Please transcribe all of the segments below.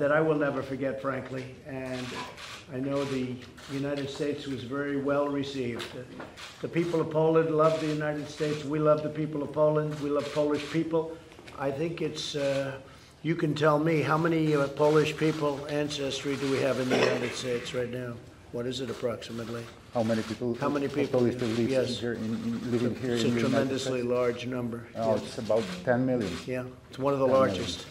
that I will never forget, frankly. And I know the United States was very well received. The people of Poland love the United States. We love the people of Poland. We love Polish people. I think it's, you can tell me, how many Polish people ancestry do we have in the United States right now? What is it approximately? How many people? How many people? Polish people live Yes. here living here It's in a the tremendously United States? large number. Oh, Yes. it's about 10 million. Yeah, it's one of the 10 million. largest.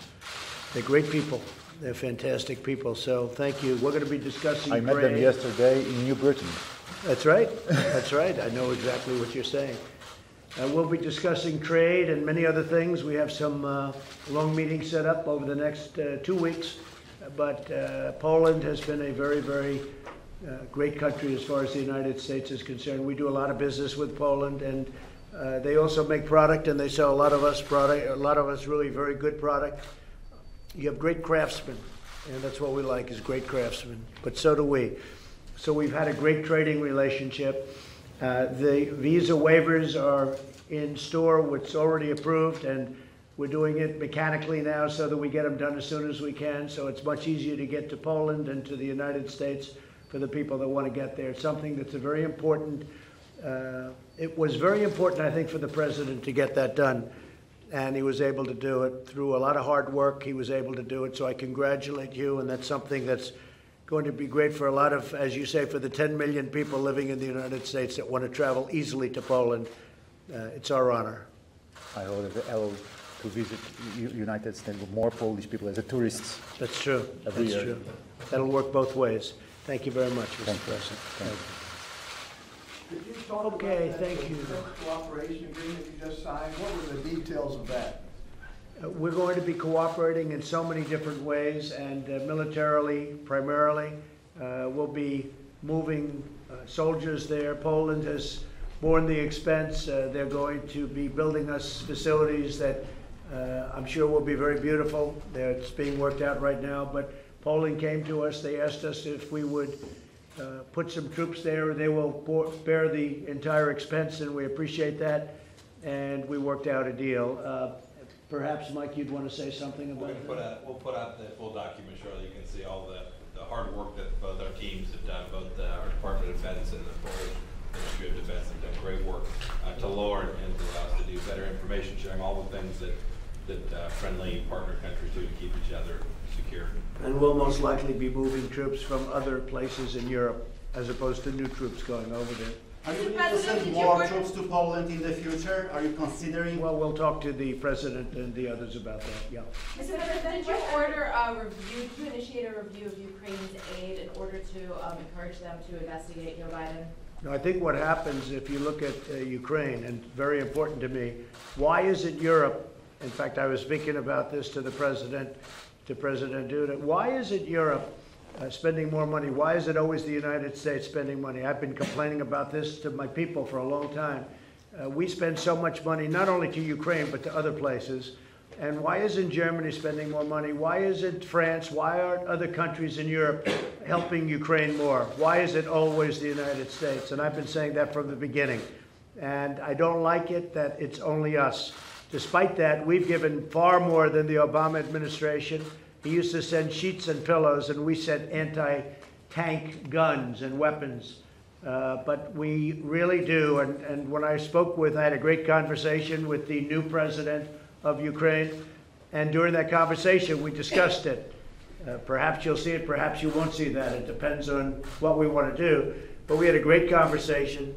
They're great people. They're fantastic people. So thank you. We're going to be discussing I met them trade. yesterday in New Britain. That's right. That's right. I know exactly what you're saying. We'll be discussing trade and many other things. We have some long meetings set up over the next 2 weeks. But Poland has been a very, very great country as far as the United States is concerned. We do a lot of business with Poland, and they also make product, and they sell a lot of us product, a lot of us really very good product. You have great craftsmen, and that's what we like, is great craftsmen, but so do we. So we've had a great trading relationship. The visa waivers are in store, which is already approved, and we're doing it mechanically now so that we get them done as soon as we can. So it's much easier to get to Poland and to the United States for the people that want to get there. It's something that's a very important, it was very important, I think, for the president to get that done. And he was able to do it through a lot of hard work. He was able to do it. So I congratulate you. And that's something that's going to be great for a lot of, as you say, for the 10 million people living in the United States that want to travel easily to Poland. It's our honor. I hope that able to visit United States with more Polish people as a tourists. That's true. Every That's year. true. That'll work both ways. Thank you very much, Mr. Thank you. President. Thank you. Could you talk Okay, about that thank you. defense cooperation agreement you just signed? What were the details of that? We're going to be cooperating in so many different ways, and militarily, primarily. We'll be moving soldiers there. Poland has borne the expense. They're going to be building us facilities that I'm sure will be very beautiful. It's being worked out right now, but Poland came to us. They asked us if we would put some troops there. They will bear the entire expense, and we appreciate that. And we worked out a deal. Perhaps, Mike, you'd want to say something about that? We'll put out the full document shortly. You can see all the hard work that both our teams have done, both our Department of Defense and the Polish Ministry of Defense have done great work to lower and to allow us to do better information sharing, all the things that friendly partner countries do to keep each other secure. And we'll most likely be moving troops from other places in Europe, as opposed to new troops going over there. Are you willing to send more troops to Poland in the future? Are you considering? Well, we'll talk to the president and the others about that, yeah. Mr. President, did you order a review, did you initiate a review of Ukraine's aid in order to encourage them to investigate Joe Biden? No, I think what happens if you look at Ukraine, and very important to me, why isn't Europe, in fact, I was speaking about this to President Duda, why isn't Europe spending more money? Why is it always the United States spending money? I've been complaining about this to my people for a long time. We spend so much money, not only to Ukraine, but to other places. And why isn't Germany spending more money? Why isn't France? Why aren't other countries in Europe helping Ukraine more? Why is it always the United States? And I've been saying that from the beginning. And I don't like it that it's only us. Despite that, we've given far more than the Obama administration. He used to send sheets and pillows, and we sent anti-tank guns and weapons. But we really do. And when I had a great conversation with the new president of Ukraine, and during that conversation, we discussed it. Perhaps you'll see it, perhaps you won't see that. It depends on what we want to do. But we had a great conversation,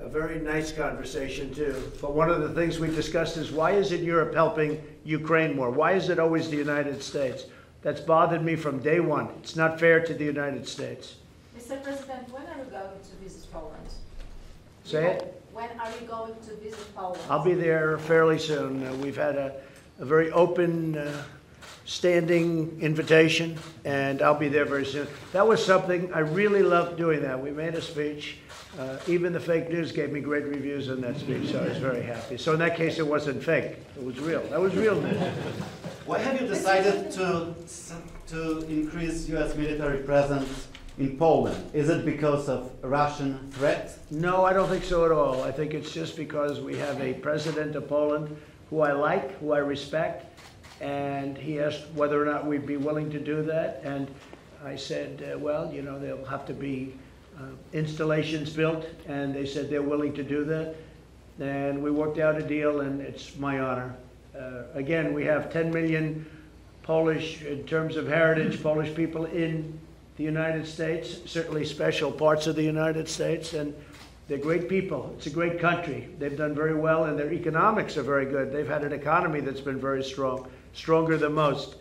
a very nice conversation too. But one of the things we discussed is, why isn't Europe helping Ukraine more? Why is it always the United States? That's bothered me from day one. It's not fair to the United States. Mr. President, when are you going to visit Poland? Say it? When are you going to visit Poland? I'll be there fairly soon. We've had a very open standing invitation, and I'll be there very soon. That was something, I really loved doing that. We made a speech. Even the fake news gave me great reviews on that speech, so I was very happy. So in that case, it wasn't fake. It was real. That was real news. Why have you decided to increase U.S. military presence in Poland? Is it because of a Russian threat? No, I don't think so at all. I think it's just because we have a president of Poland who I like, who I respect, And he asked whether or not we'd be willing to do that. And I said, well, you know, there'll have to be installations built, and they said they're willing to do that. And we worked out a deal, and it's my honor. Again, we have 10 million Polish, in terms of heritage, Polish people in the United States, certainly special parts of the United States, and they're great people. It's a great country. They've done very well, and their economics are very good. They've had an economy that's been very strong, stronger than most.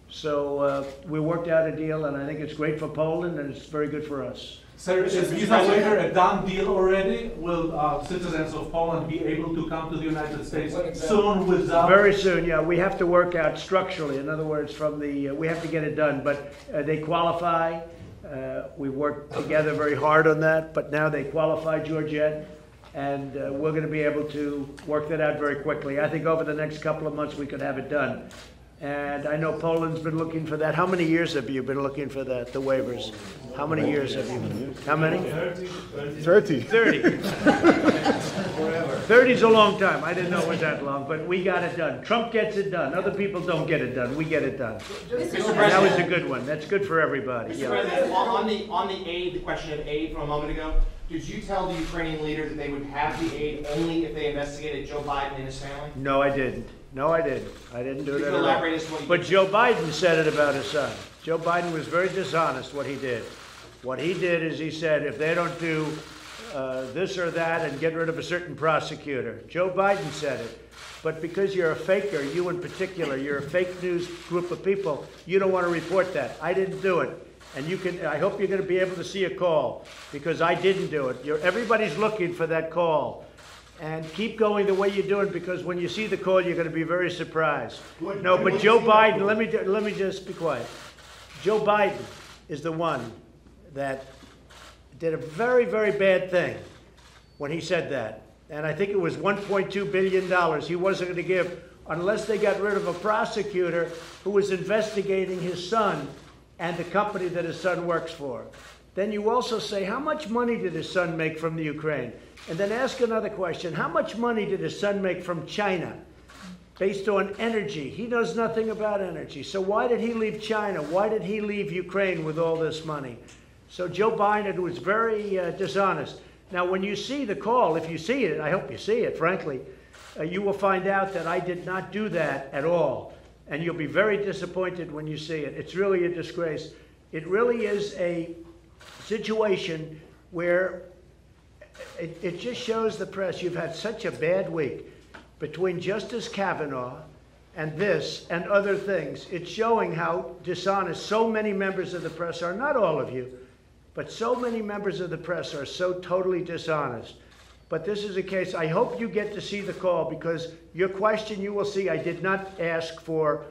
So we worked out a deal, and I think it's great for Poland, and it's very good for us. Sir, is visa waiver a done deal already? Will citizens of Poland be able to come to the United States soon without? Very soon, yeah. We have to work out structurally. In other words, from the we have to get it done. But they qualify. We worked together very hard on that. But now they qualify, Georgette, and we're going to be able to work that out very quickly. I think over the next couple of months we could have it done. And I know Poland's been looking for that. How many years have you been looking for that, the waivers? How many years have you been? How many? 30. 30. 30's a long time. I didn't know it was that long, but we got it done. Trump gets it done. Other people don't get it done. We get it done. That was a good one. That's good for everybody. Mr. Yeah. President, on the aid, the question of aid from a moment ago, did you tell the Ukrainian leader that they would have the aid only if they investigated Joe Biden and his family? No, I didn't. No, I didn't. I didn't do Could that you at elaborate all. as to what you But did? Joe Biden said it about his son. Joe Biden was very dishonest what he did. What he did is he said, if they don't do this or that and get rid of a certain prosecutor. Joe Biden said it. But because you're a faker, you in particular, you're a fake news group of people, you don't want to report that. I didn't do it. And you can, I hope you're going to be able to see a call, because I didn't do it. Everybody's looking for that call. And keep going the way you're doing, because when you see the call, you're going to be very surprised. No, but Joe Biden, let me just be quiet. Joe Biden is the one that did a very, very bad thing when he said that. And I think it was $1.2 billion he wasn't going to give unless they got rid of a prosecutor who was investigating his son and the company that his son works for. Then you also say, how much money did his son make from the Ukraine? And then ask another question, how much money did his son make from China based on energy? He knows nothing about energy. So why did he leave China? Why did he leave Ukraine with all this money? So Joe Biden was very dishonest. Now, when you see the call, if you see it, I hope you see it, frankly, you will find out that I did not do that at all. And you'll be very disappointed when you see it. It's really a disgrace. It really is a situation where it just shows the press you've had such a bad week between Justice Kavanaugh and this and other things. It's showing how dishonest so many members of the press are. Not all of you, but so many members of the press are so totally dishonest. But this is a case, I hope you get to see the call, because your question, you will see, I did not ask for,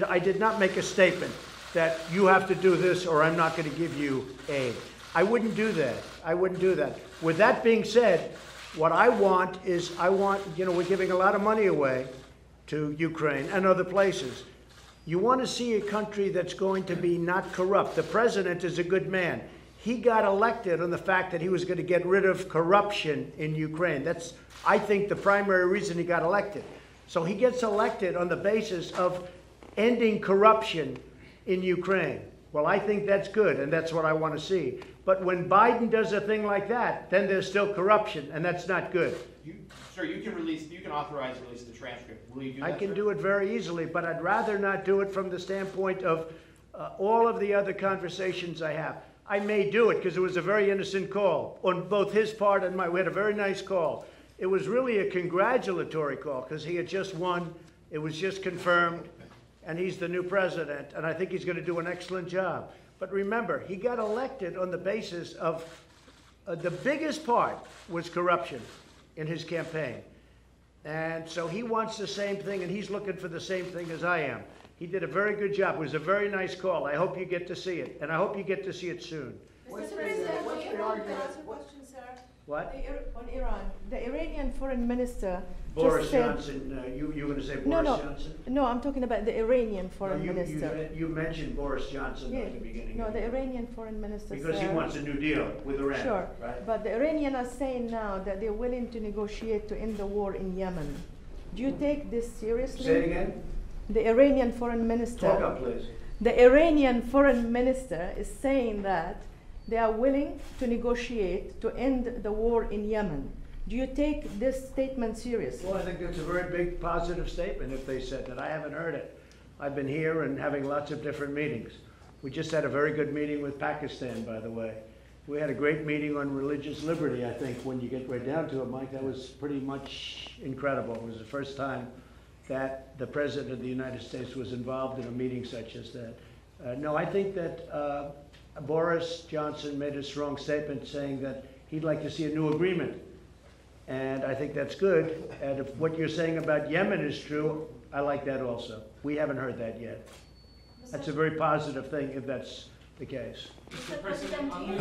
I did not make a statement that you have to do this or I'm not going to give you aid. I wouldn't do that. I wouldn't do that. With that being said, what I want is, we're giving a lot of money away to Ukraine and other places. You want to see a country that's going to be not corrupt. The president is a good man. He got elected on the fact that he was going to get rid of corruption in Ukraine. That's, I think, the primary reason he got elected. So he gets elected on the basis of ending corruption in Ukraine. Well, I think that's good, and that's what I want to see. But when Biden does a thing like that, then there's still corruption, and that's not good. Sir, you can authorize the release of the transcript. Will you do that, I can sir? do it very easily, but I'd rather not do it from the standpoint of all of the other conversations I have. I may do it because it was a very innocent call on both his part and mine. We had a very nice call. It was really a congratulatory call because he had just won. It was just confirmed, and he's the new president, and I think he's going to do an excellent job. But remember, he got elected on the basis of the biggest part was corruption in his campaign. And so he wants the same thing, and he's looking for the same thing as I am. He did a very good job. It was a very nice call. I hope you get to see it, and I hope you get to see it soon. Mr. President, what's do the you want to argument? ask a question, sir? What? On Iran, the Iranian foreign minister Boris just said, Johnson, you were going to say No, Boris no. Johnson? No, I'm talking about the Iranian foreign No, minister. you mentioned Boris Johnson Yeah. at the beginning. No, the Iranian foreign minister Because he said- wants a new deal with Iran, Sure, right? but the Iranians are saying now that they're willing to negotiate to end the war in Yemen. Do you take this seriously? Say it again? The Iranian foreign minister. Talk up, please. The Iranian foreign minister is saying that they are willing to negotiate to end the war in Yemen. Do you take this statement seriously? Well, I think that's a very big positive statement if they said that. I haven't heard it. I've been here and having lots of different meetings. We just had a very good meeting with Pakistan, by the way. We had a great meeting on religious liberty, I think, when you get right down to it, Mike. That was pretty much incredible. It was the first time that the President of the United States was involved in a meeting such as that. No, I think that Boris Johnson made a strong statement saying that he'd like to see a new agreement. And I think that's good. And if what you're saying about Yemen is true, I like that also. We haven't heard that yet. That's a very positive thing if that's the case. Mr. President, on the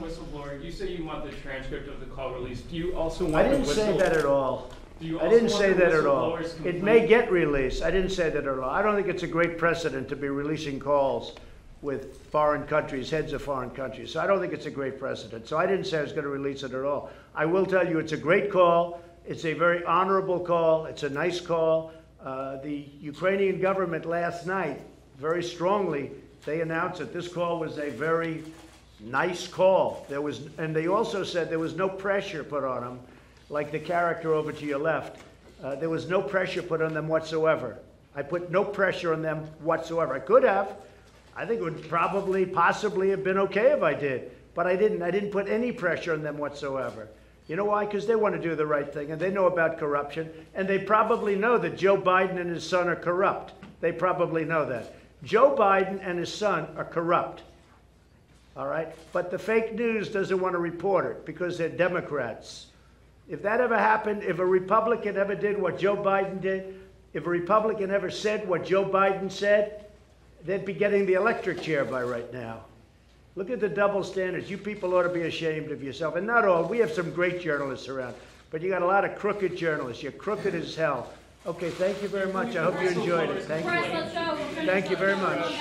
whistleblower, you say you want the transcript of the call released. Do you also want I didn't say that at all. I didn't say that at all. It may get released. I didn't say that at all. I don't think it's a great precedent to be releasing calls with foreign countries, heads of foreign countries. So I don't think it's a great precedent. So I didn't say I was going to release it at all. I will tell you it's a great call. It's a very honorable call. It's a nice call. The Ukrainian government last night, very strongly, they announced that this call was a very nice call. And they also said there was no pressure put on them, like the character over to your left. There was no pressure put on them whatsoever. I put no pressure on them whatsoever. I could have. I think it would probably, possibly have been okay if I did, but I didn't. I didn't put any pressure on them whatsoever. You know why? Because they want to do the right thing, and they know about corruption, and they probably know that Joe Biden and his son are corrupt. They probably know that. Joe Biden and his son are corrupt, all right? But the fake news doesn't want to report it because they're Democrats. If that ever happened, if a Republican ever did what Joe Biden did, if a Republican ever said what Joe Biden said, they'd be getting the electric chair by right now. Look at the double standards. You people ought to be ashamed of yourself. And not all. We have some great journalists around. But you got a lot of crooked journalists. You're crooked as hell. Okay, thank you very much. I hope you enjoyed it. Thank you. Thank you very much.